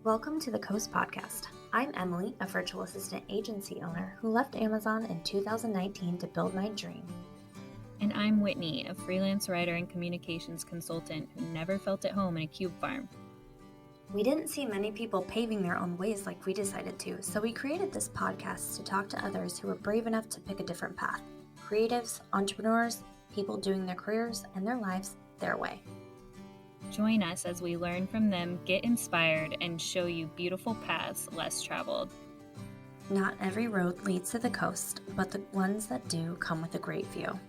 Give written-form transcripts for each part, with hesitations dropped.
Welcome to the Coast Podcast. I'm Emilie, a virtual assistant agency owner who left Amazon in 2019 to build my dream. And I'm Whitney, a freelance writer and communications consultant who never felt at home in a cube farm. We didn't see many people paving their own ways like we decided to, so we created this podcast to talk to others who were brave enough to pick a different path. Creatives, entrepreneurs, people doing their careers and their lives their way. Join us as we learn from them, get inspired, and show you beautiful paths less traveled. Not every road leads to the coast, but the ones that do come with a great view.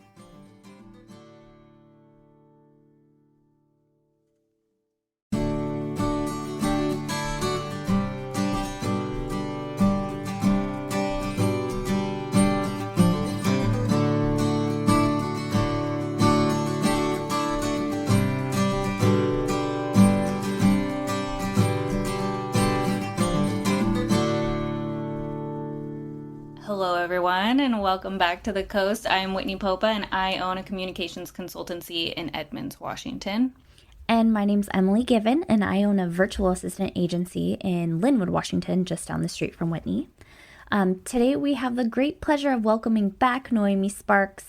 Hello, everyone, and welcome back to the Coast. I'm Whitney Popa, and I own a communications consultancy in Edmonds, Washington. And my name's Emilie Given, and I own a virtual assistant agency in Lynnwood, Washington, just down the street from Whitney. Today, we have the great pleasure of welcoming back Noemi Sparks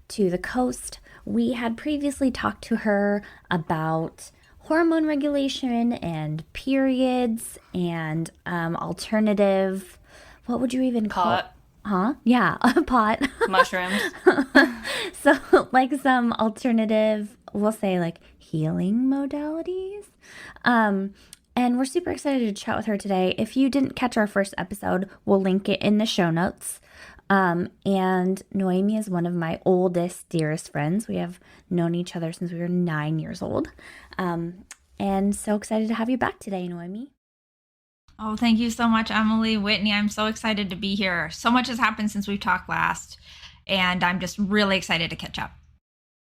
to the Coast. We had previously talked to her about hormone regulation and periods and alternative, what would you even call it? Yeah, a pot. Mushrooms. So like some alternative, we'll say like healing modalities. And we're super excited to chat with her today. If you didn't catch our first episode, we'll link it in the show notes. And Noemi is one of my oldest, dearest friends. We have known each other since we were 9 years old. And so excited to have you back today, Noemi. Oh, thank you so much, Emilie. Whitney, I'm so excited to be here. So much has happened since we talked last, and I'm just really excited to catch up.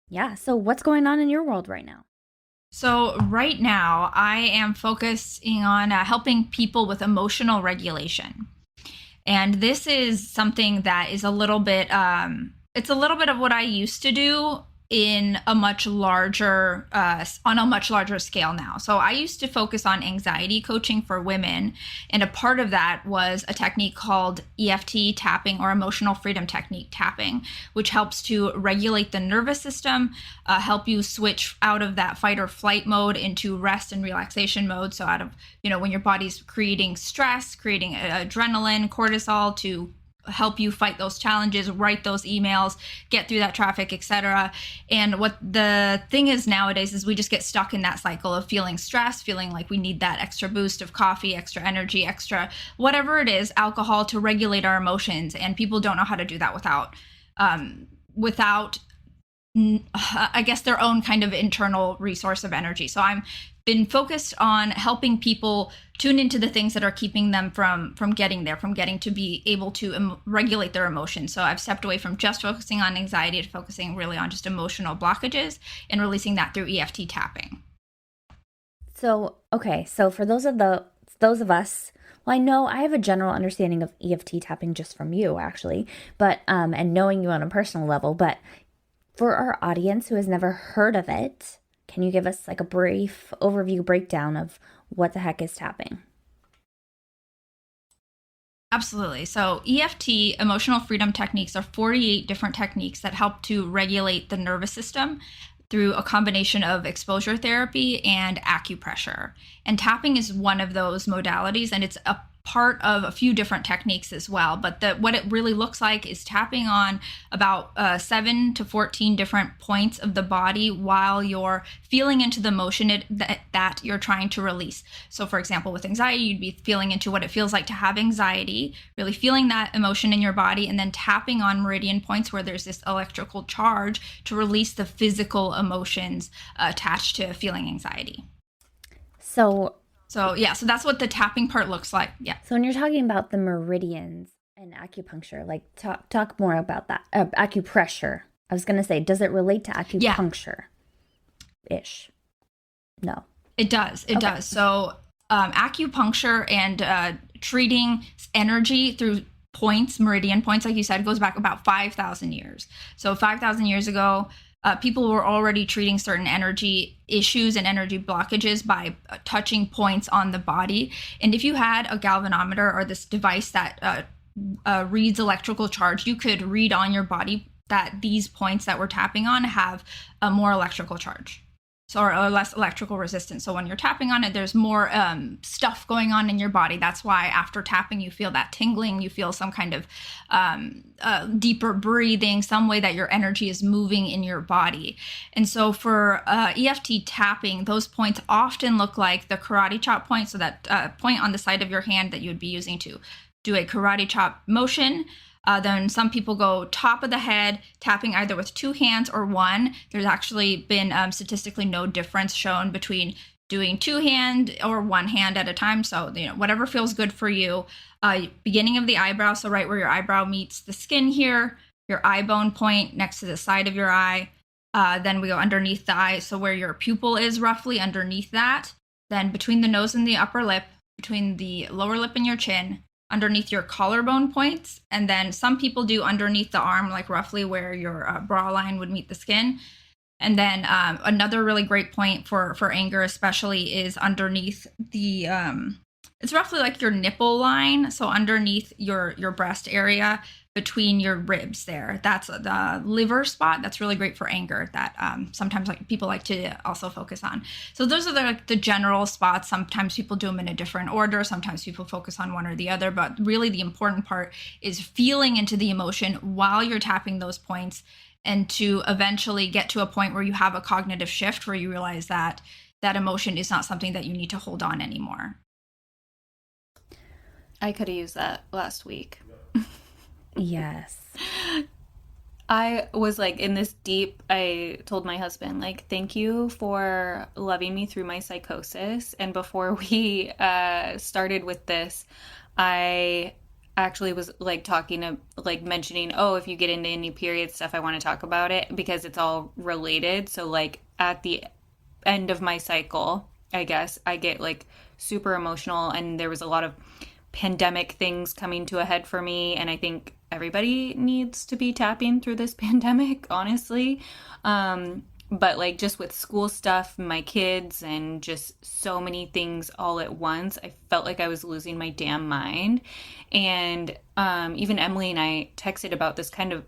Yeah, so what's going on in your world right now? So right now, I am focusing on helping people with emotional regulation. And this is something that is a little bit, it's a little bit of what I used to do in a much larger, on a much larger scale now. So I used to focus on anxiety coaching for women. And a part of that was a technique called EFT tapping, or emotional freedom technique tapping, which helps to regulate the nervous system, help you switch out of that fight or flight mode into rest and relaxation mode. So out of, when your body's creating stress, creating adrenaline, cortisol, to help you fight those challenges, write those emails, get through that traffic, etc. And what the thing is nowadays is we just get stuck in that cycle of feeling stressed, feeling like we need that extra boost of coffee, extra energy, extra whatever it is, alcohol, to regulate our emotions. And people don't know how to do that without I guess their own kind of internal resource of energy. So I'm been focused on helping people tune into the things that are keeping them from getting there, from getting to be able to regulate their emotions. So I've stepped away from just focusing on anxiety to focusing really on just emotional blockages and releasing that through EFT tapping. So, okay, so for those of us, well, I know I have a general understanding of EFT tapping just from you, actually, but and knowing you on a personal level, but for our audience who has never heard of it, can you give us like a brief overview breakdown of what the heck is tapping? Absolutely. So EFT, emotional freedom techniques, are 48 different techniques that help to regulate the nervous system through a combination of exposure therapy and acupressure. And tapping is one of those modalities, and it's a part of a few different techniques as well. But what it really looks like is tapping on about 7 to 14 different points of the body while you're feeling into the motion that you're trying to release. So for example, with anxiety, you'd be feeling into what it feels like to have anxiety, really feeling that emotion in your body, and then tapping on meridian points where there's this electrical charge to release the physical emotions attached to feeling anxiety. So that's what the tapping part looks like. Yeah. So when you're talking about the meridians and acupuncture, like talk more about that. Acupressure. I was going to say, does it relate to acupuncture? Ish. No. It does. It does. So acupuncture and treating energy through points, meridian points, like you said, goes back about 5,000 years. So 5,000 years ago, people were already treating certain energy issues and energy blockages by touching points on the body. And if you had a galvanometer or this device that reads electrical charge, you could read on your body that these points that we're tapping on have a more electrical charge. Or less electrical resistance. So when you're tapping on it, there's more stuff going on in your body. That's why after tapping, you feel that tingling, you feel some kind of deeper breathing, some way that your energy is moving in your body. And so for EFT tapping, those points often look like the karate chop point. So that point on the side of your hand that you would be using to do a karate chop motion. Then some people go top of the head, tapping either with 2 hands or 1. There's actually been statistically no difference shown between doing 2 hand or 1 hand at a time. So, whatever feels good for you. Beginning of the eyebrow, so right where your eyebrow meets the skin here, your eye bone point next to the side of your eye. Then we go underneath the eye, so where your pupil is roughly underneath that. Then between the nose and the upper lip, between the lower lip and your chin, underneath your collarbone points, and then some people do underneath the arm, like roughly where your bra line would meet the skin. And then another really great point for anger especially is underneath the it's roughly like your nipple line, so underneath your breast area between your ribs there. That's the liver spot. That's really great for anger that sometimes people like to also focus on. So those are the general spots. Sometimes people do them in a different order. Sometimes people focus on one or the other. But really the important part is feeling into the emotion while you're tapping those points, and to eventually get to a point where you have a cognitive shift where you realize that that emotion is not something that you need to hold on anymore. I could have used that last week. Yes. I was in this deep, I told my husband, thank you for loving me through my psychosis. And before we started with this, I actually was talking to mentioning, if you get into any period stuff, I want to talk about it because it's all related. So at the end of my cycle, I guess I get super emotional, and there was a lot of pandemic things coming to a head for me, and I think everybody needs to be tapping through this pandemic, honestly. But just with school stuff, my kids, and just so many things all at once, I felt like I was losing my damn mind. And even Emilie and I texted about this kind of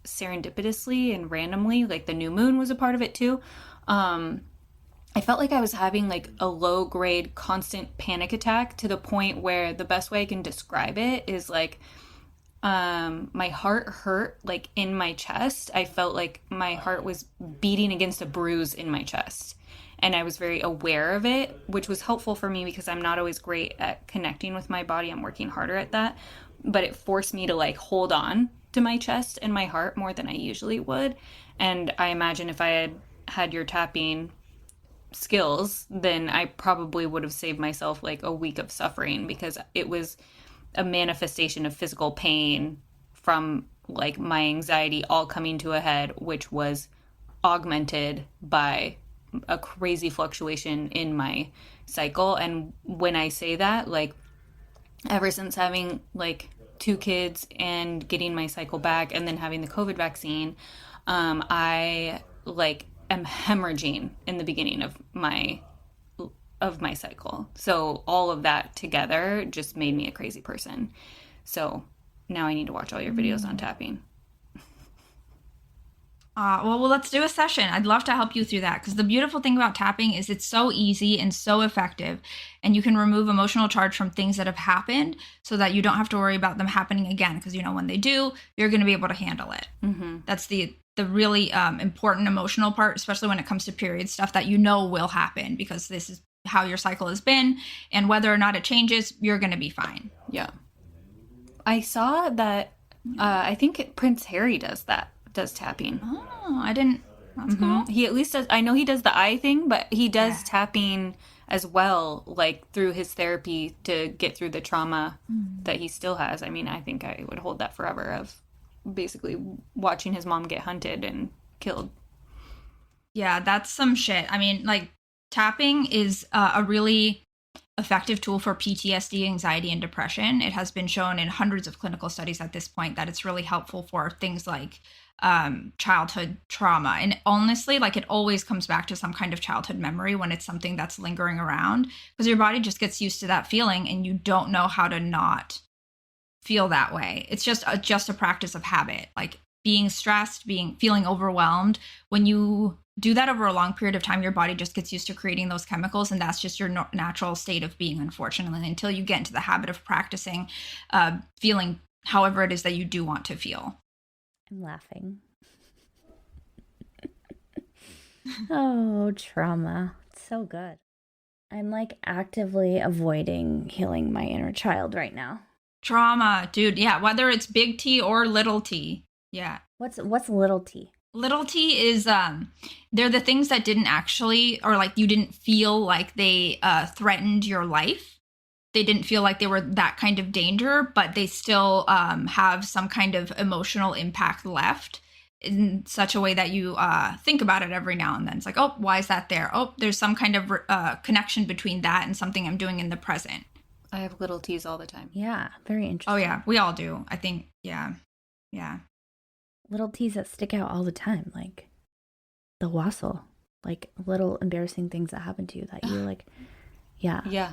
serendipitously and randomly, the new moon was a part of it too. I felt like I was having a low grade constant panic attack, to the point where the best way I can describe it is my heart hurt in my chest. I felt like my heart was beating against a bruise in my chest, and I was very aware of it, which was helpful for me because I'm not always great at connecting with my body. I'm working harder at that, but it forced me to hold on to my chest and my heart more than I usually would. And I imagine if I had your tapping skills, then I probably would have saved myself a week of suffering, because it was a manifestation of physical pain from my anxiety all coming to a head, which was augmented by a crazy fluctuation in my cycle. And when I say that, ever since having 2 kids and getting my cycle back and then having the COVID vaccine, I am hemorrhaging in the beginning of my cycle. So all of that together just made me a crazy person. So now I need to watch all your videos on tapping. Well, let's do a session. I'd love to help you through that, because the beautiful thing about tapping is it's so easy and so effective, and you can remove emotional charge from things that have happened so that you don't have to worry about them happening again, because when they do, you're going to be able to handle it. Mm-hmm. That's the really important emotional part, especially when it comes to period stuff that will happen, because this is how your cycle has been, and whether or not it changes, you're going to be fine. Yeah. I saw that I think Prince Harry does tapping. Oh, I didn't. That's cool. He at least does. I know he does the eye thing, but he does tapping as well, through his therapy to get through the trauma that he still has. I mean, I think I would hold that forever, of basically watching his mom get hunted and killed. Yeah, that's some shit. I mean, tapping is a really effective tool for PTSD, anxiety, and depression. It has been shown in hundreds of clinical studies at this point that it's really helpful for things like childhood trauma. And honestly, like, it always comes back to some kind of childhood memory when it's something that's lingering around, because your body just gets used to that feeling and you don't know how to not feel that way. It's just a practice of habit, like being stressed, feeling overwhelmed. When you do that over a long period of time, your body just gets used to creating those chemicals, and that's just your natural state of being, unfortunately, until you get into the habit of practicing feeling however it is that you do want to feel. I'm laughing. Oh, trauma. It's so good. I'm like actively avoiding healing my inner child right now. Trauma, dude. Yeah, whether it's big T or little t. Yeah. What's little t? Little t is they're the things that didn't actually, or like you didn't feel like they threatened your life. They didn't feel like they were that kind of danger, but they still have some kind of emotional impact left in such a way that you think about it every now and then. It's like, oh, why is that there? Oh, there's some kind of connection between that and something I'm doing in the present. I have little T's all the time. Yeah, very interesting. Oh, yeah, we all do. I think, yeah. Little T's that stick out all the time, like the wassail, like little embarrassing things that happen to you that you're like, yeah. Yeah.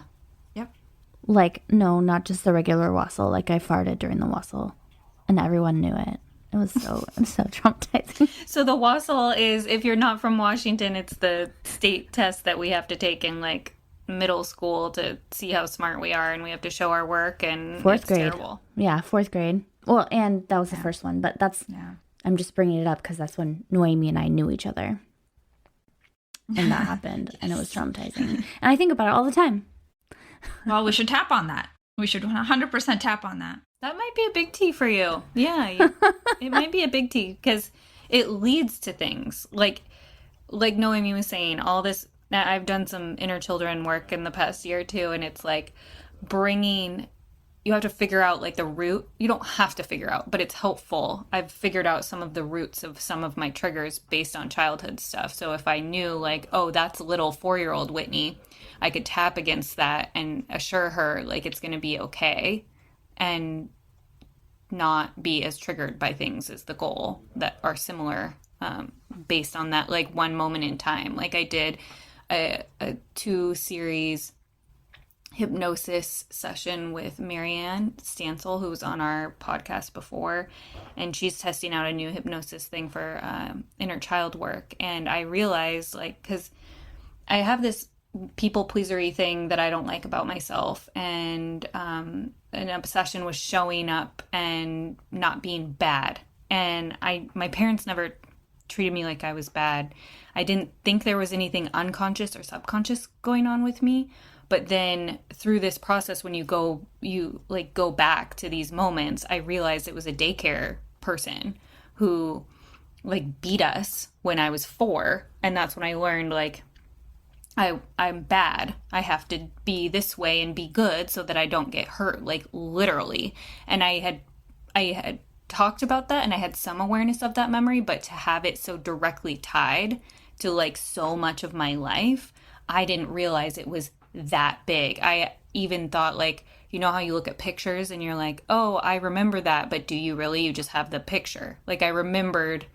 Like, no, not just the regular wassail. Like, I farted during the wassail, and everyone knew it. It was so traumatizing. So the wassail is, if you're not from Washington, it's the state test that we have to take in like middle school to see how smart we are, and we have to show our work, and fourth grade. Terrible. Yeah, fourth grade. Well, and that was the first one, but that's, I'm just bringing it up because that's when Noemi and I knew each other, and that happened, and it was traumatizing. And I think about it all the time. Well, we should tap on that. We should 100% tap on that. That might be a big T for you. Yeah, it might be a big T because it leads to things like Noemi was saying. All this, I've done some inner children work in the past year or two, and it's like you have to figure out like the root. You don't have to figure out, but it's helpful. I've figured out some of the roots of some of my triggers based on childhood stuff. So if I knew like, oh, that's little 4-year-old Whitney, I could tap against that and assure her like it's going to be okay and not be as triggered by things as the goal that are similar based on that like one moment in time. Like I did a 2-series hypnosis session with Marianne Stansel, who was on our podcast before, and she's testing out a new hypnosis thing for inner child work. And I realized, like, because I have this people pleasery thing that I don't like about myself, and an obsession with showing up and not being bad. And my parents never treated me like I was bad. I didn't think there was anything unconscious or subconscious going on with me. But then through this process, when you go back to these moments, I realized it was a daycare person who like beat us when I was 4. And that's when I learned like, I'm bad. I have to be this way and be good so that I don't get hurt, like literally. And I had talked about that, and I had some awareness of that memory, but to have it so directly tied to like so much of my life, I didn't realize it was that big. I even thought like, you know how you look at pictures and you're like, oh, I remember that, but do you really? You just have the picture. Like I remembered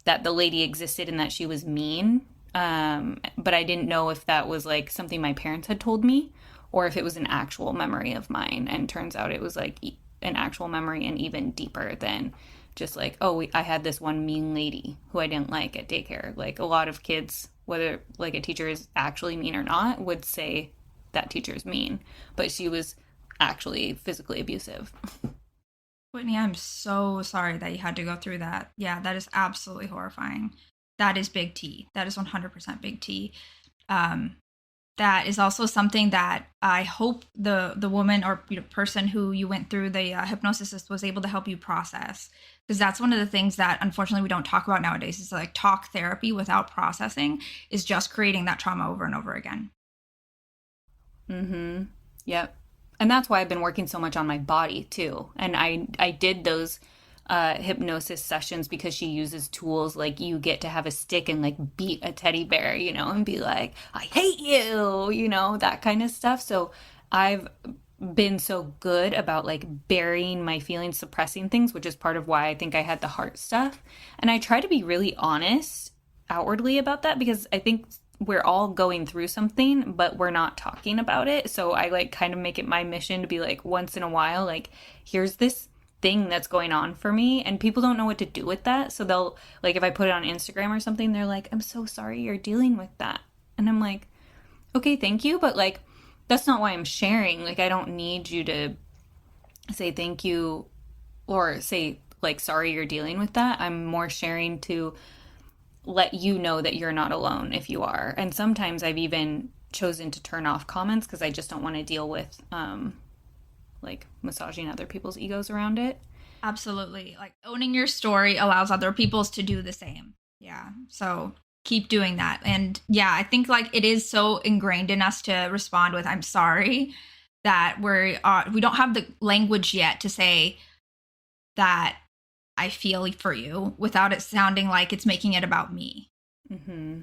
that the lady existed and that she was mean, but I didn't know if that was like something my parents had told me or if it was an actual memory of mine. And turns out it was like an actual memory and even deeper than just like, oh, I had this one mean lady who I didn't like at daycare. Like a lot of kids, whether like a teacher is actually mean or not, would say that teacher's mean, but she was actually physically abusive. Whitney, I'm so sorry that you had to go through that. Yeah, that is absolutely horrifying. That is big T. That is 100% big T. That is also something that I hope the woman or person who you went through the hypnosis was able to help you process. Because that's one of the things that unfortunately we don't talk about nowadays. Is like talk therapy without processing is just creating that trauma over and over again. Mm-hmm. Yep. And that's why I've been working so much on my body too. And I did those hypnosis sessions because she uses tools like you get to have a stick and like beat a teddy bear, you know, and be like, I hate you, you know, that kind of stuff. So I've been so good about like burying my feelings, suppressing things, which is part of why I think I had the heart stuff. And I try to be really honest outwardly about that because I think we're all going through something, but we're not talking about it. So I like kind of make it my mission to be like once in a while, like, here's this thing that's going on for me, and people don't know what to do with that. So they'll, like, if I put it on Instagram or something, they're like, I'm so sorry you're dealing with that. And I'm like, okay, thank you, but like that's not why I'm sharing. Like, I don't need you to say thank you or say like sorry you're dealing with that. I'm more sharing to let you know that you're not alone if you are. And sometimes I've even chosen to turn off comments because I just don't want to deal with like massaging other people's egos around it. Absolutely. Like owning your story allows other people's to do the same. Yeah. So keep doing that. And yeah, I think like it is so ingrained in us to respond with I'm sorry that we don't have the language yet to say that I feel for you without it sounding like it's making it about me. Mm-hmm.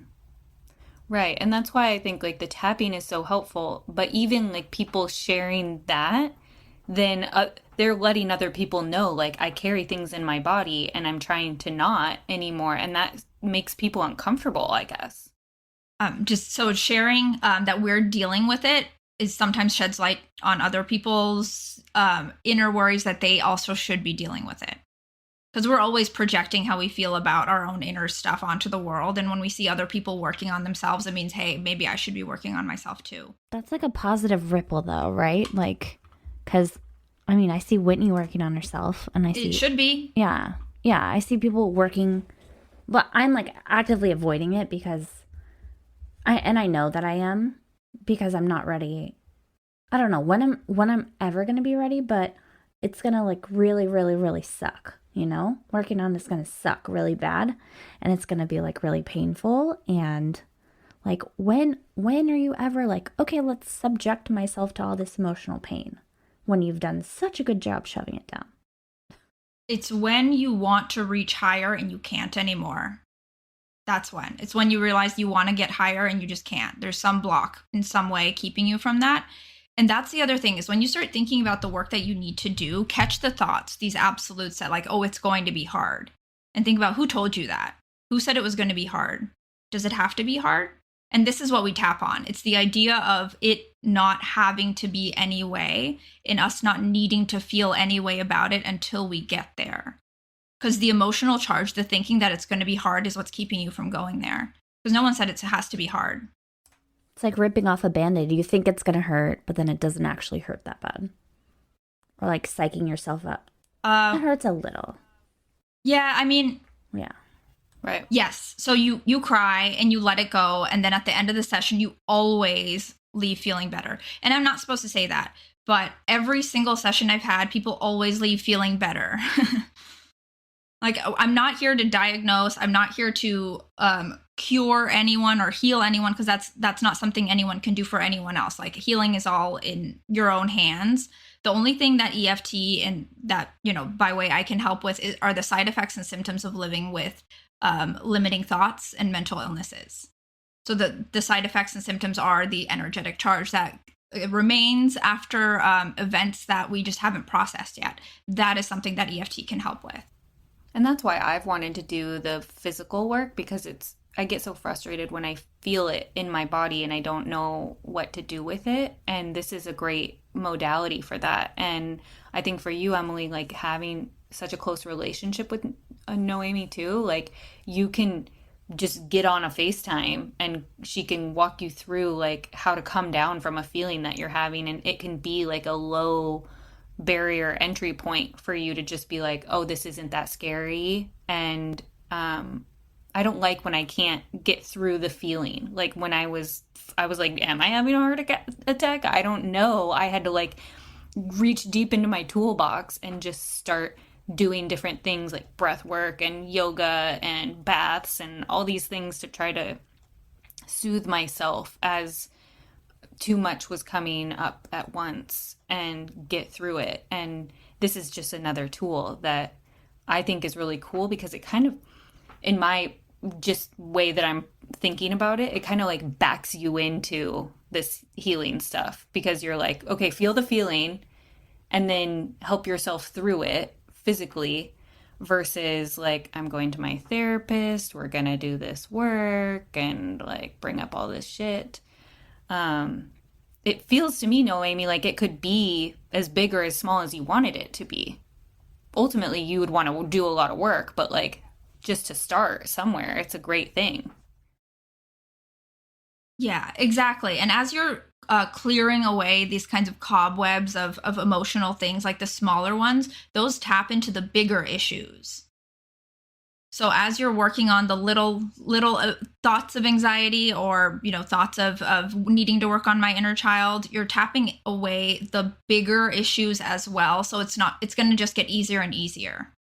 Right. And that's why I think like the tapping is so helpful. But even like people sharing that, then they're letting other people know like I carry things in my body and I'm trying to not anymore. And that makes people uncomfortable, I guess. Just so sharing that we're dealing with it is sometimes sheds light on other people's inner worries that they also should be dealing with it. Because we're always projecting how we feel about our own inner stuff onto the world. And when we see other people working on themselves, it means, hey, maybe I should be working on myself too. That's like a positive ripple though, right? Like, because, I mean, I see Whitney working on herself and I see... It should be. Yeah. Yeah, I see people working, but I'm like actively avoiding it because I know that I am because I'm not ready. I don't know when I'm ever going to be ready, but it's going to like really, really, really suck. You know, working on it's going to suck really bad and it's going to be like really painful. And like, when are you ever like, okay, let's subject myself to all this emotional pain when you've done such a good job shoving it down? It's when you want to reach higher and you can't anymore. That's when. It's when you realize you want to get higher and you just can't. There's some block in some way keeping you from that. And that's the other thing is when you start thinking about the work that you need to do, catch the thoughts, these absolutes that like, oh, it's going to be hard. And think about who told you that? Who said it was going to be hard? Does it have to be hard? And this is what we tap on. It's the idea of it not having to be any way and us not needing to feel any way about it until we get there. Because the emotional charge, the thinking that it's going to be hard is what's keeping you from going there. Because no one said it has to be hard. It's like ripping off a Band-Aid. You think it's going to hurt, but then it doesn't actually hurt that bad. Or like psyching yourself up. It hurts a little. Yeah, I mean... Yeah. Right. Yes. So you cry and you let it go. And then at the end of the session, you always leave feeling better. And I'm not supposed to say that. But every single session I've had, people always leave feeling better. Like, I'm not here to diagnose. I'm not here to cure anyone or heal anyone because that's not something anyone can do for anyone else. Like, healing is all in your own hands. The only thing that EFT and that, you know, by way I can help with are the side effects and symptoms of living with limiting thoughts and mental illnesses. So the side effects and symptoms are the energetic charge that remains after events that we just haven't processed yet. That is something that EFT can help with. And that's why I've wanted to do the physical work because I get so frustrated when I feel it in my body and I don't know what to do with it. And this is a great modality for that. And I think for you, Emilie, like having such a close relationship with Noemi too, like you can just get on a FaceTime and she can walk you through like how to come down from a feeling that you're having. And it can be like a low barrier entry point for you to just be like, oh, this isn't that scary. And I don't like when I can't get through the feeling. Like when I was like, am I having a heart attack? I don't know. I had to like reach deep into my toolbox and just start doing different things like breath work and yoga and baths and all these things to try to soothe myself as too much was coming up at once and get through it. And this is just another tool that I think is really cool because it kind of, in my just way that I'm thinking about it, it kind of like backs you into this healing stuff because you're like, okay, feel the feeling and then help yourself through it physically versus like, I'm going to my therapist, we're going to do this work and like bring up all this shit. It feels to me, Noemi, like it could be as big or as small as you wanted it to be. Ultimately, you would want to do a lot of work, but like just to start somewhere, it's a great thing. Yeah, exactly. And as you're clearing away these kinds of cobwebs of emotional things, like the smaller ones, those tap into the bigger issues. So as you're working on the little thoughts of anxiety or, thoughts of needing to work on my inner child, you're tapping away the bigger issues as well. So it's going to just get easier and easier.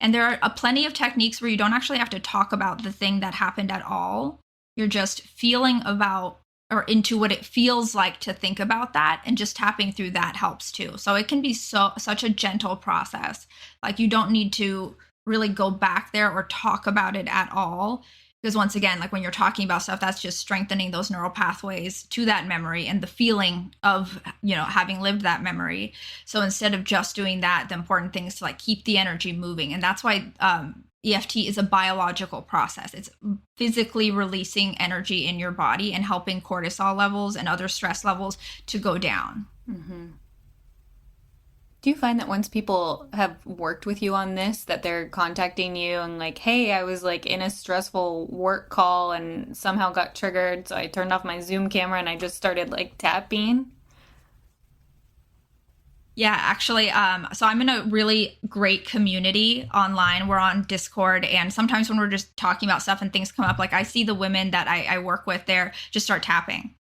And there are plenty of techniques where you don't actually have to talk about the thing that happened at all. You're just feeling about or into what it feels like to think about that, and just tapping through that helps too. So it can be such a gentle process. Like you don't need to really go back there or talk about it at all. Because once again, like when you're talking about stuff, that's just strengthening those neural pathways to that memory and the feeling of, having lived that memory. So instead of just doing that, the important thing is to like keep the energy moving. And that's why EFT is a biological process. It's physically releasing energy in your body and helping cortisol levels and other stress levels to go down. Mm-hmm. Do you find that once people have worked with you on this, that they're contacting you and like, hey, I was like in a stressful work call and somehow got triggered, so I turned off my Zoom camera and I just started like tapping? Yeah, actually, so I'm in a really great community online. We're on Discord, and sometimes when we're just talking about stuff and things come up, like I see the women that I work with there just start tapping.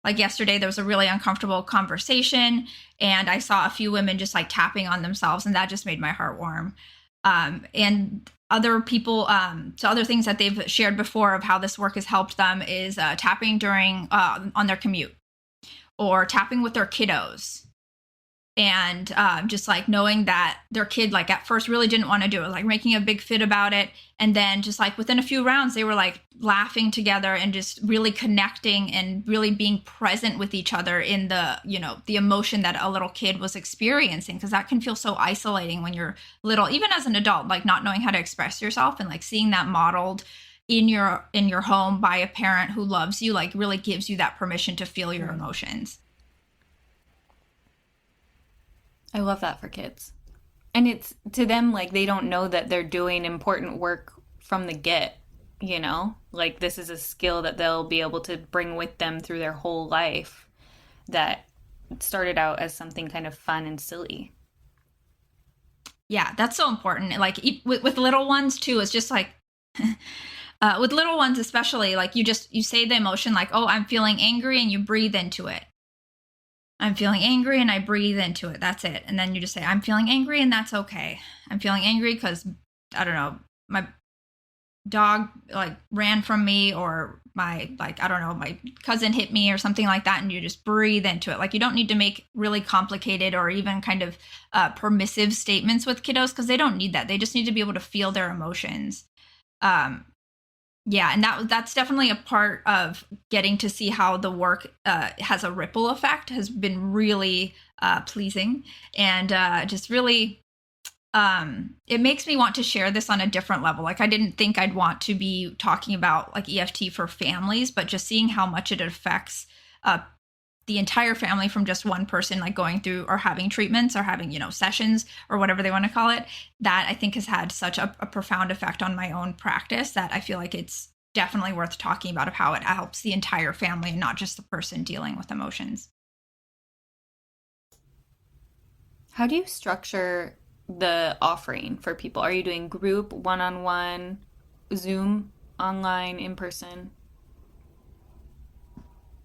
Like yesterday, there was a really uncomfortable conversation, and I saw a few women just like tapping on themselves, and that just made my heart warm. And other people, so other things that they've shared before of how this work has helped them is tapping during on their commute, or tapping with their kiddos. And just like knowing that their kid like at first really didn't want to do it, like making a big fit about it. And then just like within a few rounds, they were like laughing together and just really connecting and really being present with each other in the, the emotion that a little kid was experiencing. Because that can feel so isolating when you're little, even as an adult, like not knowing how to express yourself, and like seeing that modeled in your home by a parent who loves you, like really gives you that permission to feel your emotions. I love that for kids. And it's to them like they don't know that they're doing important work from the get, Like this is a skill that they'll be able to bring with them through their whole life that started out as something kind of fun and silly. Yeah, that's so important. Like with little ones too, it's just like with little ones especially, like you say the emotion like, oh, I'm feeling angry, and you breathe into it. I'm feeling angry, and I breathe into it. That's it. And then you just say, I'm feeling angry, and that's okay. I'm feeling angry because, I don't know, my dog like ran from me, or my cousin hit me or something like that. And you just breathe into it. Like you don't need to make really complicated or even kind of permissive statements with kiddos, because they don't need that. They just need to be able to feel their emotions. Yeah, and that's definitely a part of getting to see how the work has a ripple effect has been really pleasing, and just really it makes me want to share this on a different level. Like I didn't think I'd want to be talking about like EFT for families, but just seeing how much it affects the entire family from just one person like going through or having treatments or having, sessions or whatever they want to call it, that I think has had such a profound effect on my own practice that I feel like it's definitely worth talking about, of how it helps the entire family and not just the person dealing with emotions. How do you structure the offering for people? Are you doing group, one-on-one, Zoom, online, in person?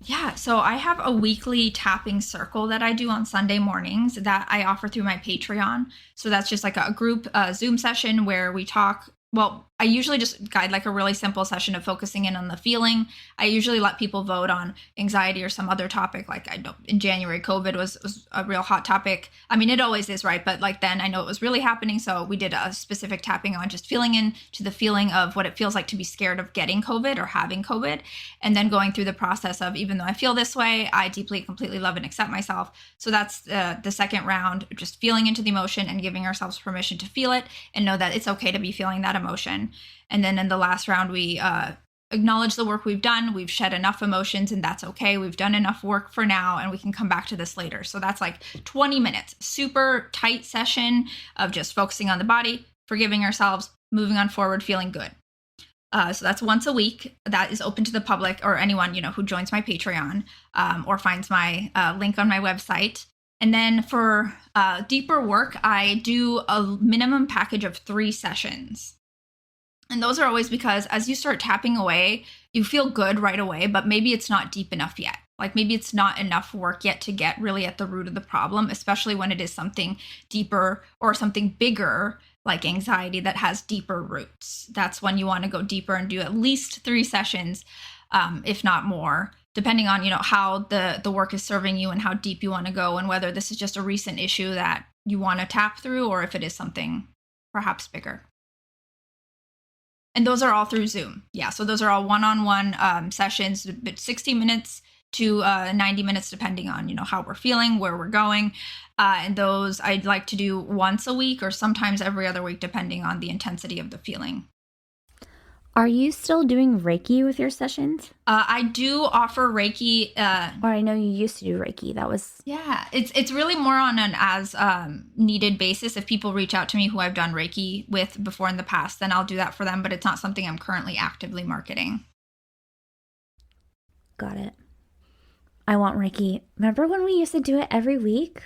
Yeah, so I have a weekly tapping circle that I do on Sunday mornings that I offer through my Patreon. So that's just like a group Zoom session where we talk. Well, I usually just guide like a really simple session of focusing in on the feeling. I usually let people vote on anxiety or some other topic. Like I know in January, COVID was a real hot topic. I mean, it always is, right? But like then I know it was really happening. So we did a specific tapping on just feeling into the feeling of what it feels like to be scared of getting COVID or having COVID. And then going through the process of, even though I feel this way, I deeply, completely love and accept myself. So that's the second round, just feeling into the emotion and giving ourselves permission to feel it and know that it's okay to be feeling that emotion. And then in the last round, we acknowledge the work we've done. We've shed enough emotions and that's okay. We've done enough work for now and we can come back to this later. So that's like 20 minutes, super tight session of just focusing on the body, forgiving ourselves, moving on forward, feeling good. So that's once a week. That is open to the public or anyone, who joins my Patreon or finds my link on my website. And then for deeper work, I do a minimum package of 3 sessions. And those are always because as you start tapping away, you feel good right away, but maybe it's not deep enough yet. Like maybe it's not enough work yet to get really at the root of the problem, especially when it is something deeper or something bigger like anxiety that has deeper roots. That's when you want to go deeper and do at least 3 sessions, if not more, depending on, how the work is serving you and how deep you want to go and whether this is just a recent issue that you want to tap through or if it is something perhaps bigger. And those are all through Zoom. Yeah, so those are all one-on-one sessions, 60 minutes to 90 minutes, depending on, how we're feeling, where we're going. And those I'd like to do once a week or sometimes every other week, depending on the intensity of the feeling. Are you still doing Reiki with your sessions? I do offer Reiki. Or I know you used to do Reiki. That was... Yeah, it's really more on an as needed basis. If people reach out to me who I've done Reiki with before in the past, then I'll do that for them. But it's not something I'm currently actively marketing. Got it. I want Reiki. Remember when we used to do it every week?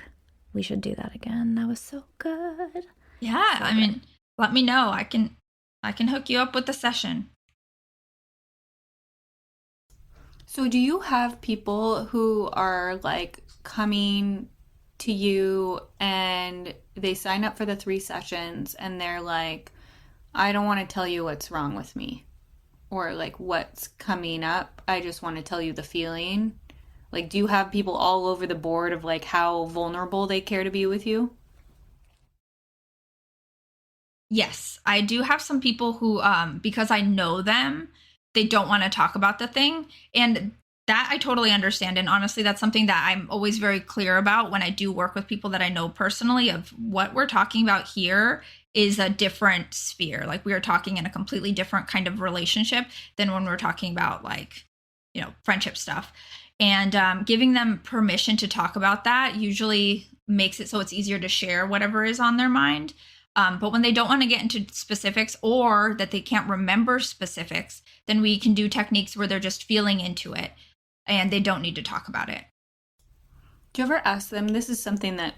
We should do that again. That was so good. Yeah, I mean, let me know. I can hook you up with a session. So do you have people who are like coming to you and they sign up for the 3 sessions and they're like, I don't want to tell you what's wrong with me or like what's coming up. I just want to tell you the feeling. Like, do you have people all over the board of like how vulnerable they care to be with you? Yes, I do have some people who, because I know them, they don't want to talk about the thing. And that I totally understand. And honestly, that's something that I'm always very clear about when I do work with people that I know personally of what we're talking about here is a different sphere. Like we are talking in a completely different kind of relationship than when we're talking about like, friendship stuff. And giving them permission to talk about that usually makes it so it's easier to share whatever is on their mind. But when they don't want to get into specifics or that they can't remember specifics, then we can do techniques where they're just feeling into it and they don't need to talk about it. Do you ever ask them, this is something that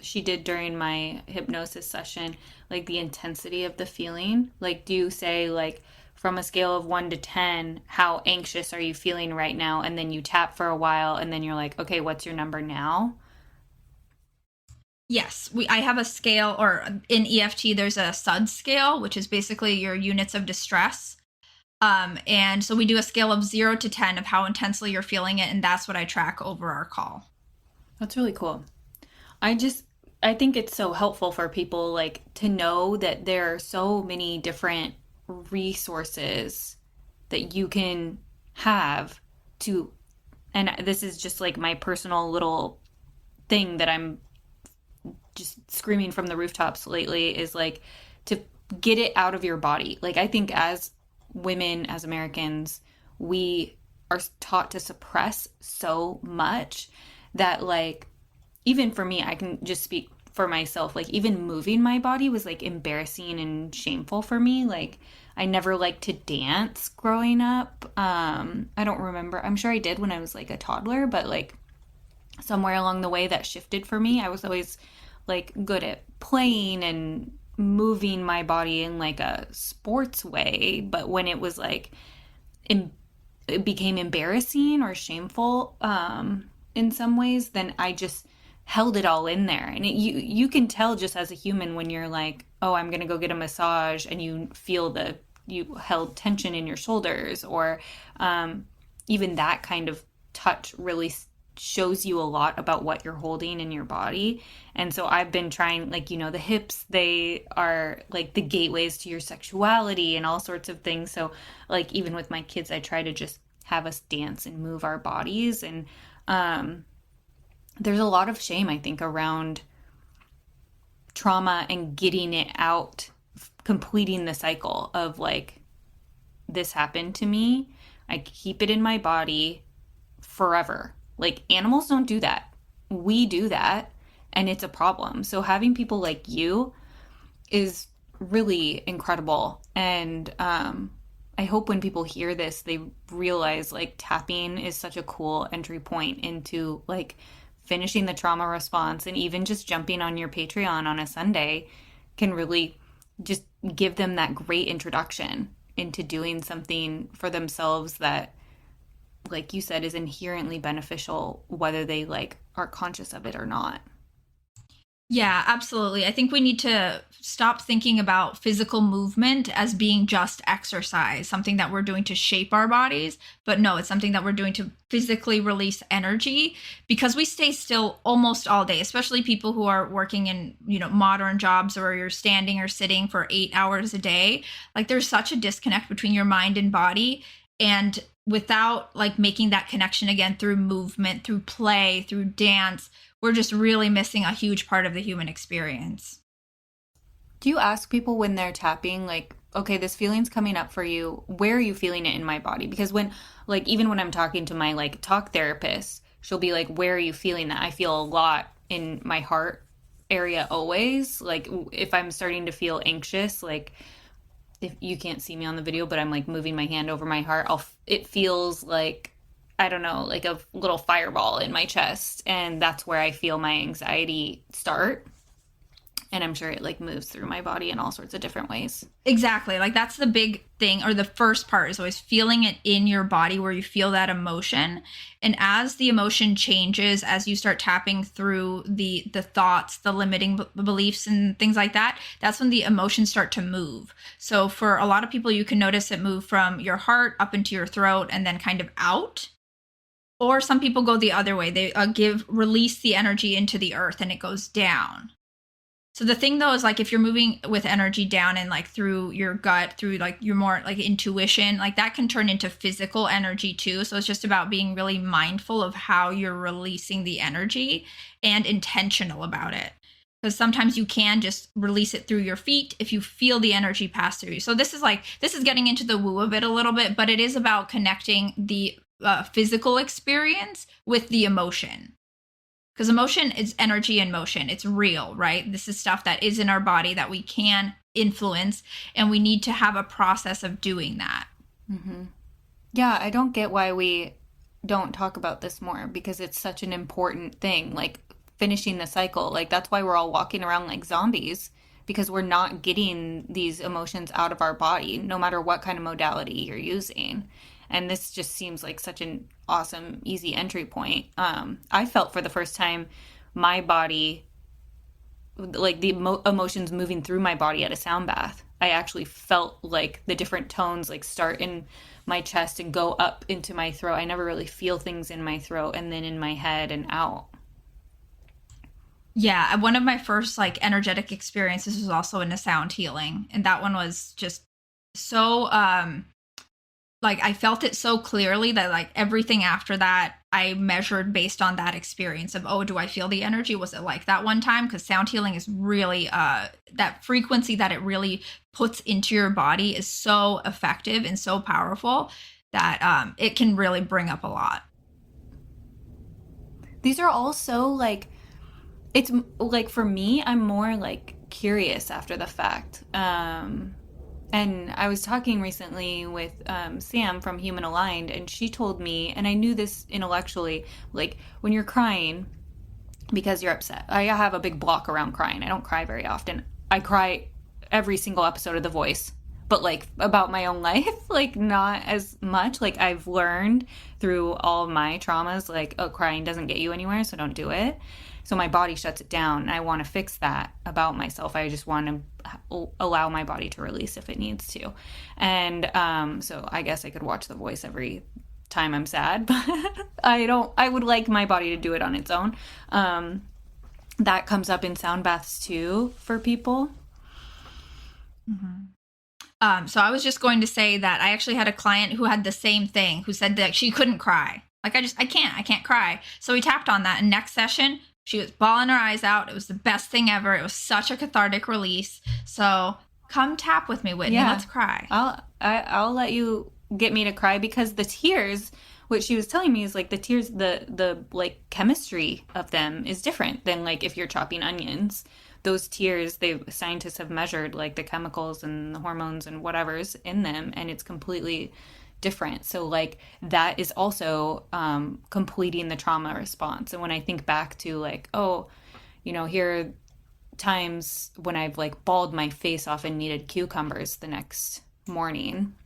she did during my hypnosis session, like the intensity of the feeling? Like, do you say like, from a scale of 1 to 10, how anxious are you feeling right now? And then you tap for a while and then you're like, okay, what's your number now? Yes, I have a scale, or in EFT, there's a SUD scale, which is basically your units of distress. And so we do a scale of 0 to 10 of how intensely you're feeling it. And that's what I track over our call. That's really cool. I think it's so helpful for people like to know that there are so many different resources that you can have to, and this is just like my personal little thing that I'm just screaming from the rooftops lately, is like to get it out of your body. Like I think as women, as Americans, we are taught to suppress so much that like, even for me, I can just speak for myself, like even moving my body was like embarrassing and shameful for me. Like I never liked to dance growing up. I don't remember. I'm sure I did when I was like a toddler, but like somewhere along the way that shifted for me. I was always like good at playing and moving my body in like a sports way. But when it was like, it became embarrassing or shameful in some ways, then I just held it all in there. And you can tell just as a human when you're like, oh, I'm going to go get a massage, and you feel the you held tension in your shoulders, or even that kind of touch really shows you a lot about what you're holding in your body. And so I've been trying, like, you know, the hips, they are like the gateways to your sexuality and all sorts of things. So like even with my kids, I try to just have us dance and move our bodies. And there's a lot of shame, I think, around trauma and getting it out, completing the cycle of like, this happened to me, I keep it in my body forever. Like, animals don't do that. We do that, and it's a problem. So having people like you is really incredible. And I hope when people hear this, they realize like tapping is such a cool entry point into like finishing the trauma response, and even just jumping on your Patreon on a Sunday can really just give them that great introduction into doing something for themselves that, like you said, is inherently beneficial, whether they like are conscious of it or not. Yeah, absolutely. I think we need to stop thinking about physical movement as being just exercise, something that we're doing to shape our bodies. But no, it's something that we're doing to physically release energy, because we stay still almost all day, especially people who are working in, you know, modern jobs where you're standing or sitting for 8 hours a day. Like, there's such a disconnect between your mind and body. And without like making that connection again through movement, through play, through dance, we're just really missing a huge part of the human experience. Do you ask people when they're tapping, like, okay, this feeling's coming up for you, where are you feeling it in my body? Because when, like, even when I'm talking to my like talk therapist, she'll be like, where are you feeling that? I feel a lot in my heart area always. Like, if I'm starting to feel anxious, like, if you can't see me on the video, but I'm like moving my hand over my heart, it feels like, I don't know, like a little fireball in my chest. And that's where I feel my anxiety start. And I'm sure it like moves through my body in all sorts of different ways. Exactly. Like, that's the big thing, or the first part is always feeling it in your body where you feel that emotion. And as the emotion changes, as you start tapping through the thoughts, the limiting beliefs and things like that, that's when the emotions start to move. So for a lot of people, you can notice it move from your heart up into your throat and then kind of out. Or some people go the other way. They release the energy into the earth and it goes down. So the thing though is, like, if you're moving with energy down and like through your gut, through like your more like intuition, like that can turn into physical energy too. So it's just about being really mindful of how you're releasing the energy and intentional about it. Because sometimes you can just release it through your feet if you feel the energy pass through you. So this is getting into the woo of it a little bit, but it is about connecting the physical experience with the emotion. Because emotion is energy in motion. It's real, right? This is stuff that is in our body that we can influence, and we need to have a process of doing that. Mm-hmm. Yeah, I don't get why we don't talk about this more, because it's such an important thing, like finishing the cycle. Like, that's why we're all walking around like zombies, because we're not getting these emotions out of our body, no matter what kind of modality you're using. And this just seems like such an awesome, easy entry point. I felt for the first time my body, like the emotions moving through my body at a sound bath. I actually felt like the different tones like start in my chest and go up into my throat. I never really feel things in my throat and then in my head and out. Yeah, one of my first like energetic experiences was also in a sound healing. And that one was just so like, I felt it so clearly that like everything after that I measured based on that experience of, oh, do I feel the energy? Was it like that one time? Because sound healing is really that frequency that it really puts into your body is so effective and so powerful that it can really bring up a lot. These are all so like, it's like, for me, I'm more like curious after the fact. And I was talking recently with Sam from Human Aligned, and she told me, and I knew this intellectually, like when you're crying because you're upset. I have a big block around crying. I don't cry very often. I cry every single episode of The Voice, but like about my own life, like not as much. Like I've learned through all my traumas, like, oh, crying doesn't get you anywhere, so don't do it. So my body shuts it down, and I want to fix that about myself. I just want to allow my body to release if it needs to. And so I guess I could watch The Voice every time I'm sad, but I would like my body to do it on its own. That comes up in sound baths too for people. So I was just going to say that I actually had a client who had the same thing, who said that she couldn't cry. Like, I can't cry. So we tapped on that. And next session, she was bawling her eyes out. It was the best thing ever. It was such a cathartic release. So come tap with me, Whitney. Yeah. Let's cry. I'll let you get me to cry, because the tears, what she was telling me is like the tears, the like chemistry of them is different than like if you're chopping onions. Those tears, scientists have measured like the chemicals and the hormones and whatever's in them, and it's completely different. So like that is also completing the trauma response. And when I think back to like, oh, here are times when I've like bawled my face off and needed cucumbers the next morning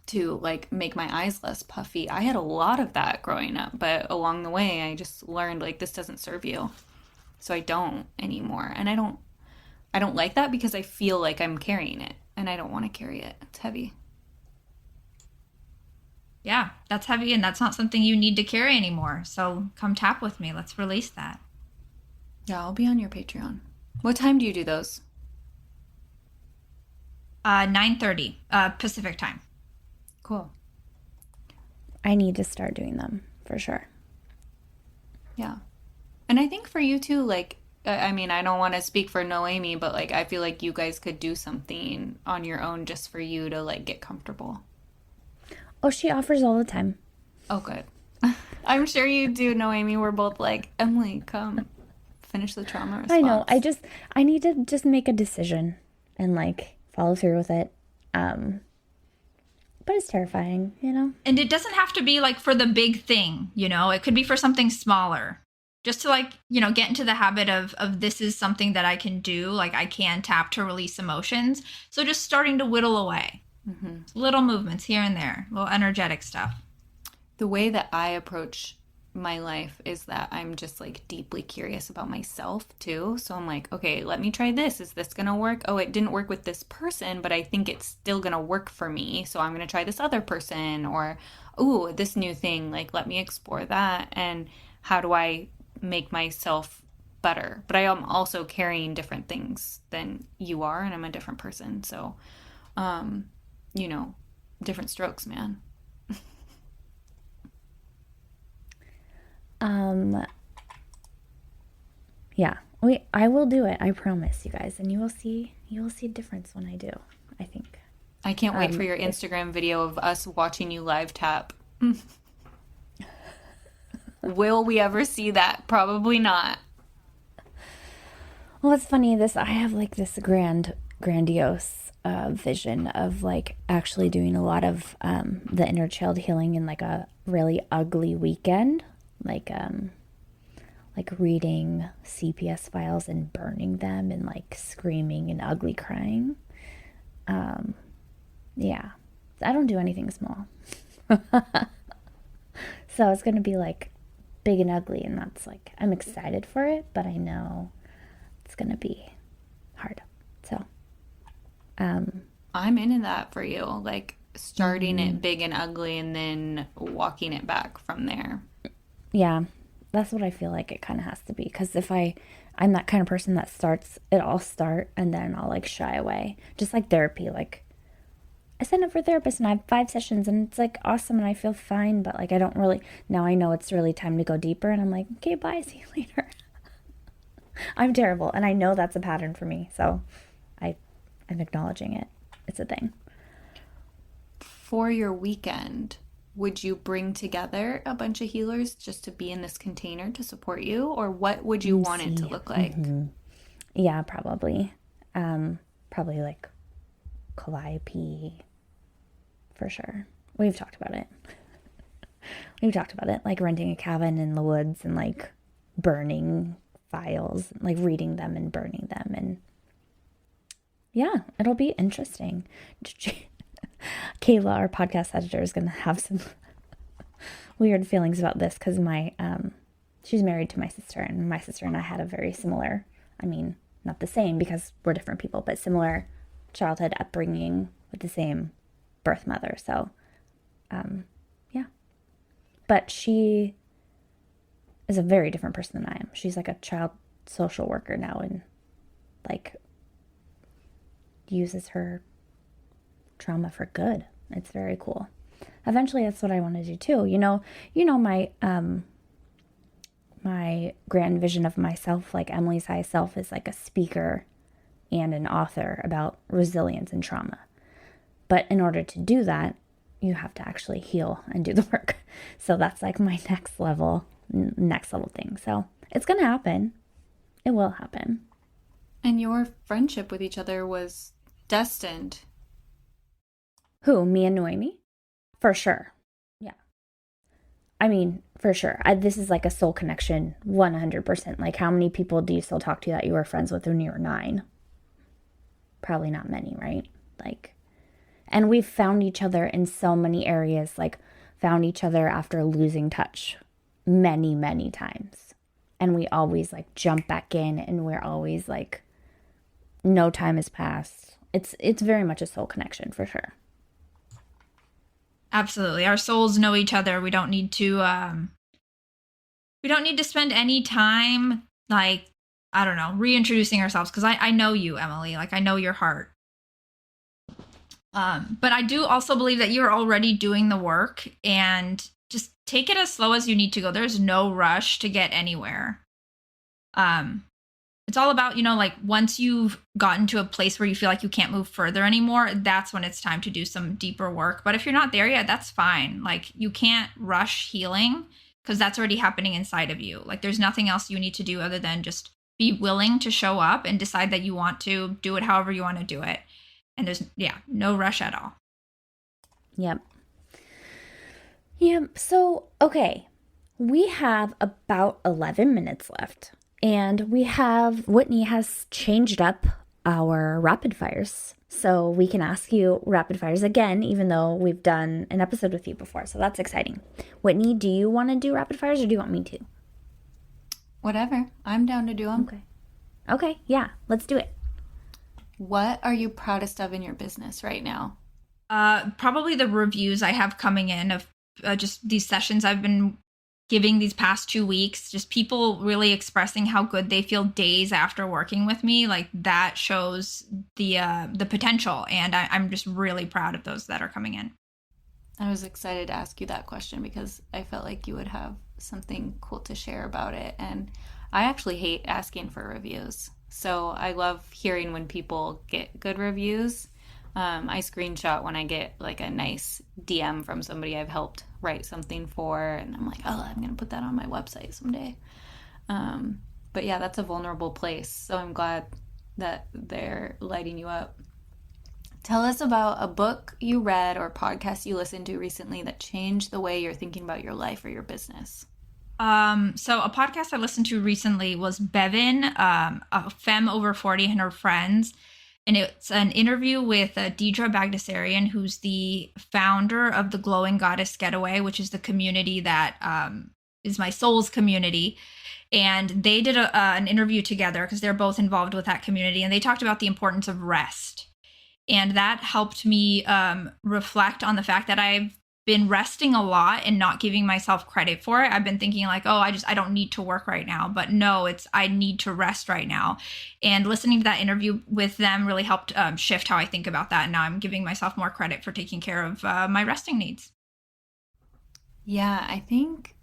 to like make my eyes less puffy. I had a lot of that growing up, but along the way I just learned like this doesn't serve you. So I don't anymore. And I don't like that, because I feel like I'm carrying it, and I don't want to carry it. It's heavy. Yeah, that's heavy, and that's not something you need to carry anymore. So come tap with me. Let's release that. Yeah, I'll be on your Patreon. What time do you do those? 9:30 Pacific time. Cool. I need to start doing them for sure. Yeah. And I think for you too, like, I mean, I don't want to speak for Noemi, but like, I feel like you guys could do something on your own just for you to like get comfortable. Oh, she offers all the time. Oh, good. I'm sure you do, Noemi. We're both like, Emilie, come finish the trauma response. I know. I need to just make a decision and like follow through with it. But it's terrifying, And it doesn't have to be like for the big thing, it could be for something smaller. Just to like, get into the habit of this is something that I can do. Like I can tap to release emotions. So just starting to whittle away. Little movements here and there, little energetic stuff. The way that I approach my life is that I'm just like deeply curious about myself too. So I'm like, okay, let me try this. Is this going to work? Oh, it didn't work with this person, but I think it's still going to work for me. So I'm going to try this other person, or, oh, this new thing, like, let me explore that. And how do I make myself better? But I am also carrying different things than you are, and I'm a different person. So, different strokes, man. Yeah, I will do it. I promise you guys, and you will see a difference when I do, I think. I can't wait for your Instagram video of us watching you live tap. Will we ever see that? Probably not. Well, it's funny. I have like this grandiose vision of like actually doing a lot of the inner child healing in like a really ugly weekend, like reading CPS files and burning them and like screaming and ugly crying. Yeah, I don't do anything small. So it's going to be like big and ugly, and that's like, I'm excited for it, but I know it's going to be hard. So, I'm into that for you, like starting it big and ugly and then walking it back from there. Yeah, that's what I feel like it kind of has to be, because if I'm that kind of person that I'll start and then I'll like shy away, just like therapy. Like I signed up for a therapist and I have 5 sessions and it's like awesome and I feel fine, but like I don't really, now I know it's really time to go deeper, and I'm like, okay, bye, see you later. I'm terrible, and I know that's a pattern for me, so I'm acknowledging it. It's a thing. For your weekend, would you bring together a bunch of healers just to be in this container to support you, or what would you want it to look like? Yeah, probably. Probably like Calliope, for sure. We've talked about it. Like renting a cabin in the woods and like burning files, like reading them and burning them, and yeah, it'll be interesting. Kayla, our podcast editor, is going to have some weird feelings about this because she's married to my sister, and my sister and I had a very similar, I mean, not the same because we're different people, but similar childhood upbringing with the same birth mother. So, yeah. But she is a very different person than I am. She's like a child social worker now and like uses her trauma for good. It's very cool. Eventually that's what I want to do too. You know my my grand vision of myself, like Emilie's high self, is like a speaker and an author about resilience and trauma. But in order to do that, you have to actually heal and do the work. So that's like my next level thing. So it's going to happen. It will happen. And your friendship with each other was destined. Who? Me and Noemi? For sure. Yeah. I mean, for sure. This is like a soul connection, 100%. Like, how many people do you still talk to that you were friends with when you were 9? Probably not many, right? Like, and we've found each other in so many areas, like found each other after losing touch many, many times. And we always like jump back in, and we're always like, no time has passed. It's very much a soul connection for sure. Absolutely. Our souls know each other. We don't need to spend any time, like, I don't know, reintroducing ourselves, because I know you, Emilie. Like, I know your heart. But I do also believe that you're already doing the work, and just take it as slow as you need to go. There's no rush to get anywhere. It's all about, like, once you've gotten to a place where you feel like you can't move further anymore, that's when it's time to do some deeper work. But if you're not there yet, that's fine. Like, you can't rush healing because that's already happening inside of you. Like, there's nothing else you need to do other than just be willing to show up and decide that you want to do it however you want to do it. And there's, no rush at all. Yep. So, okay. We have about 11 minutes left. And Whitney has changed up our rapid fires. So we can ask you rapid fires again, even though we've done an episode with you before. So that's exciting. Whitney, do you want to do rapid fires, or do you want me to? Whatever. I'm down to do them. Okay. Yeah. Let's do it. What are you proudest of in your business right now? Probably the reviews I have coming in of just these sessions I've been giving these past 2 weeks, just people really expressing how good they feel days after working with me. Like, that shows the potential, and I'm just really proud of those that are coming in. I was excited to ask you that question because I felt like you would have something cool to share about it. And I actually hate asking for reviews. So I love hearing when people get good reviews. I screenshot when I get like a nice DM from somebody I've helped write something for, and I'm like, oh, I'm going to put that on my website someday. But yeah, that's a vulnerable place. So I'm glad that they're lighting you up. Tell us about a book you read or podcast you listened to recently that changed the way you're thinking about your life or your business. So a podcast I listened to recently was Bevan, a femme over 40 and her friends. And it's an interview with Deidre Bagdasarian, who's the founder of the Glowing Goddess Getaway, which is the community that is my soul's community. And they did an interview together because they're both involved with that community. And they talked about the importance of rest. And that helped me reflect on the fact that I've been resting a lot and not giving myself credit for it. I've been thinking like, oh, I don't need to work right now. But no, I need to rest right now. And listening to that interview with them really helped shift how I think about that. And now I'm giving myself more credit for taking care of my resting needs. Yeah, I think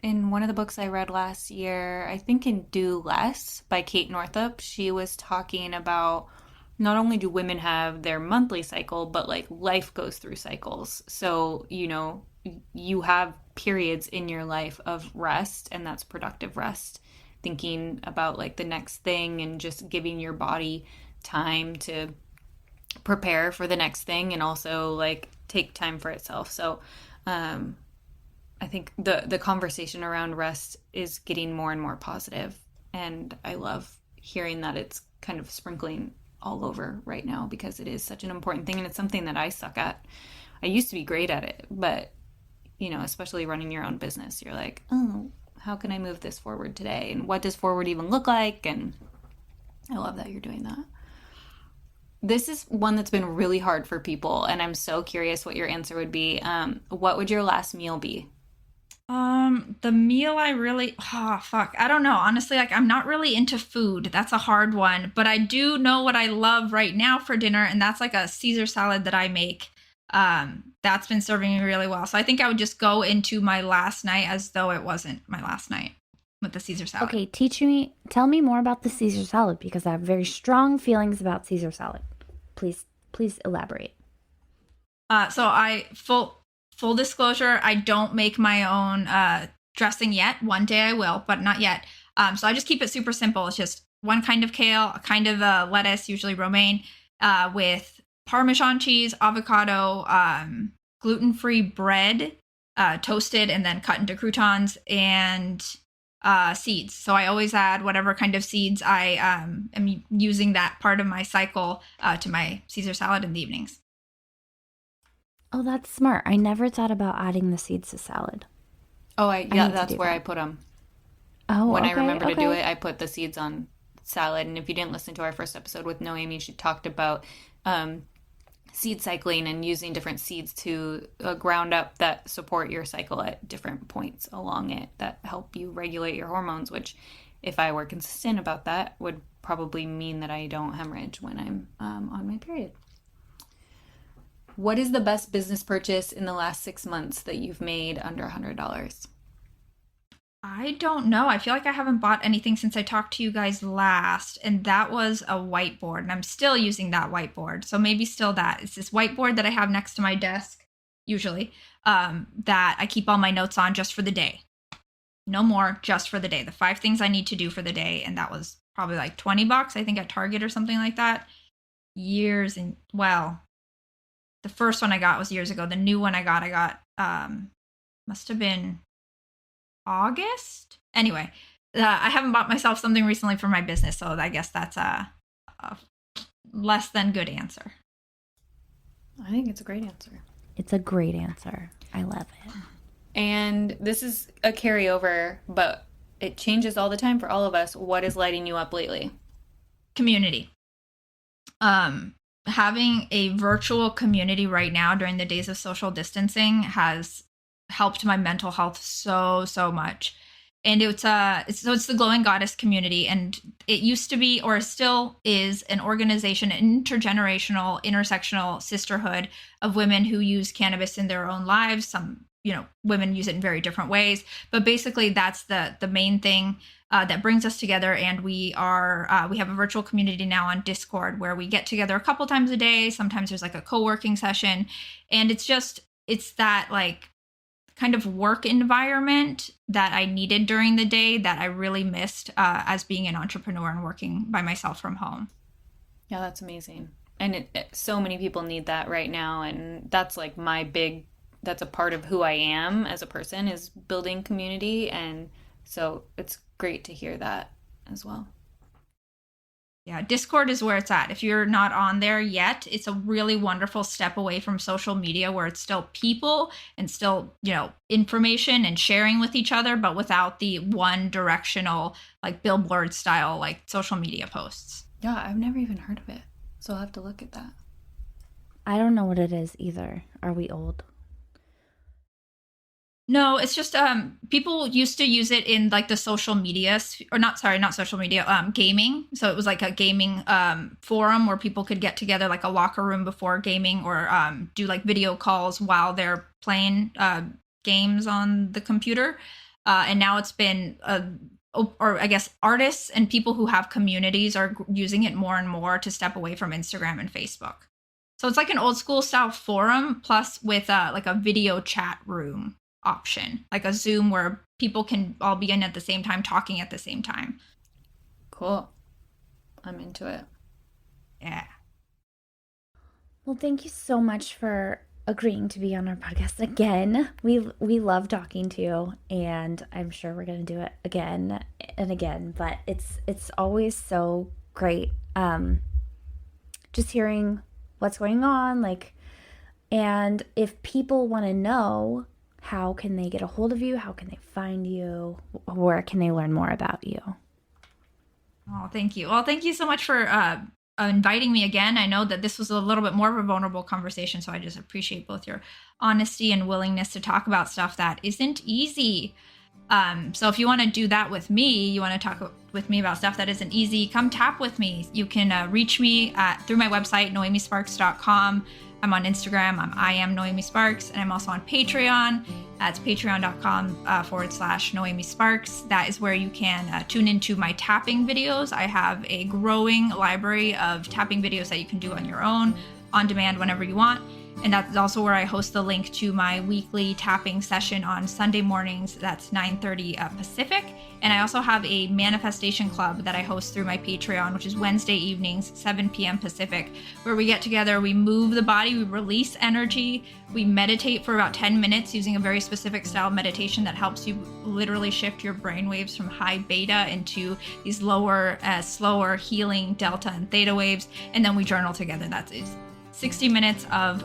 in one of the books I read last year, I think in Do Less by Kate Northup, she was talking about not only do women have their monthly cycle, but like life goes through cycles. So, you have periods in your life of rest, and that's productive rest. Thinking about like the next thing and just giving your body time to prepare for the next thing and also like take time for itself. So, I think the conversation around rest is getting more and more positive, and I love hearing that it's kind of sprinkling all over right now because it is such an important thing and it's something that I suck at. I used to be great at it, but especially running your own business, you're like, oh, how can I move this forward today? And what does forward even look like? And I love that you're doing that. This is one that's been really hard for people, and I'm so curious what your answer would be. What would your last meal be? The meal I don't know. Honestly, like I'm not really into food. That's a hard one, but I do know what I love right now for dinner, and that's like a Caesar salad that I make. That's been serving me really well. So I think I would just go into my last night as though it wasn't my last night with the Caesar salad. Okay, tell me more about the Caesar salad because I have very strong feelings about Caesar salad. Please elaborate. Full disclosure, I don't make my own dressing yet. One day I will, but not yet. So I just keep it super simple. It's just one kind of kale, a kind of lettuce, usually romaine, with Parmesan cheese, avocado, gluten-free bread, toasted and then cut into croutons, and seeds. So I always add whatever kind of seeds I am using that part of my cycle to my Caesar salad in the evenings. Oh, that's smart. I never thought about adding the seeds to salad. Oh, that's where I put them. Oh, when okay, I remember to do it, I put the seeds on salad. And if you didn't listen to our first episode with Noemi, she talked about seed cycling and using different seeds to ground up that support your cycle at different points along it that help you regulate your hormones, which if I were consistent about that would probably mean that I don't hemorrhage when I'm on my period. What is the best business purchase in the last 6 months that you've made under $100? I don't know. I feel like I haven't bought anything since I talked to you guys last, and that was a whiteboard, and I'm still using that whiteboard. So maybe still that. It's this whiteboard that I have next to my desk, usually, that I keep all my notes on just for the day. No more, just for the day. The 5 things I need to do for the day, and that was probably like $20, I think, at Target or something like that. The first one I got was years ago. The new one I got must have been August. Anyway, I haven't bought myself something recently for my business, so I guess that's a less than good answer. I think it's a great answer. It's a great answer. I love it. And this is a carryover, but it changes all the time for all of us. What is lighting you up lately? Community. Having a virtual community right now during the days of social distancing has helped my mental health so much. And it's the Glowing Goddess community, and it used to be, or still is, an organization, an intergenerational, intersectional sisterhood of women who use cannabis in their own lives. Some women use it in very different ways, but basically that's the main thing that brings us together. And we have a virtual community now on Discord where we get together a couple times a day. Sometimes there's like a co-working session, and it's that like kind of work environment that I needed during the day that I really missed as being an entrepreneur and working by myself from home. Yeah, that's amazing. And so many people need that right now. And that's like that's a part of who I am as a person, is building community. And so it's great to hear that as well. Yeah, Discord is where it's at. If you're not on there yet, it's a really wonderful step away from social media where it's still people and still, information and sharing with each other, but without the one directional, like billboard style, like social media posts. Yeah, I've never even heard of it. So I'll have to look at that. I don't know what it is either. Are we old? No, it's just people used to use it in like the social media, not social media, gaming. So it was like a gaming forum where people could get together, like a locker room before gaming, or do like video calls while they're playing games on the computer. And now it's been, or I guess artists and people who have communities are using it more and more to step away from Instagram and Facebook. So it's like an old school style forum, plus with like a video chat room option, like a Zoom where people can all be in at the same time, talking at the same time. Cool. I'm into it. Yeah. Well, thank you so much for agreeing to be on our podcast again. We love talking to you, and I'm sure we're going to do it again and again, but it's always so great just hearing what's going on, like, and if people want to know, how can they get a hold of you? How can they find you? Where can they learn more about you? Oh, thank you. Well, thank you so much for inviting me again. I know that this was a little bit more of a vulnerable conversation, so I just appreciate both your honesty and willingness to talk about stuff that isn't easy. So if you want to do that with me, you want to talk with me about stuff that isn't easy, come tap with me. You can reach me through my website, noemisparks.com. I'm on Instagram. I am Noemi Sparks, and I'm also on Patreon. That's patreon.com/Noemi Sparks. That is where you can tune into my tapping videos. I have a growing library of tapping videos that you can do on your own, on demand, whenever you want. And that's also where I host the link to my weekly tapping session on Sunday mornings. That's 9:30 Pacific. And I also have a manifestation club that I host through my Patreon, which is Wednesday evenings, 7 p.m. Pacific, where we get together, we move the body, we release energy, we meditate for about 10 minutes using a very specific style of meditation that helps you literally shift your brain waves from high beta into these lower, slower healing delta and theta waves. And then we journal together. That's 60 minutes of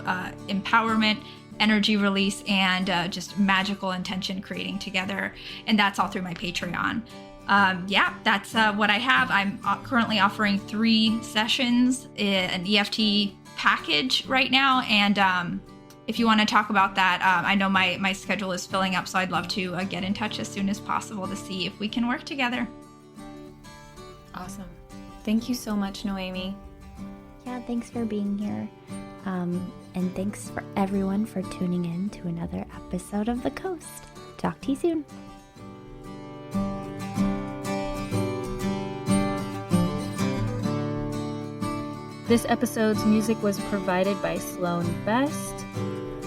empowerment, energy release, and just magical intention creating together. And that's all through my Patreon. That's what I have. I'm currently offering 3 sessions, an EFT package right now. And if you want to talk about that, I know my schedule is filling up, so I'd love to get in touch as soon as possible to see if we can work together. Awesome. Thank you so much, Noemi. Yeah, thanks for being here. And thanks for everyone for tuning in to another episode of The Coast. Talk to you soon. This episode's music was provided by Sloan Best.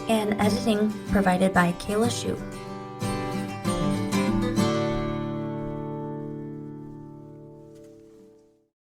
And editing provided by Kayla Shue.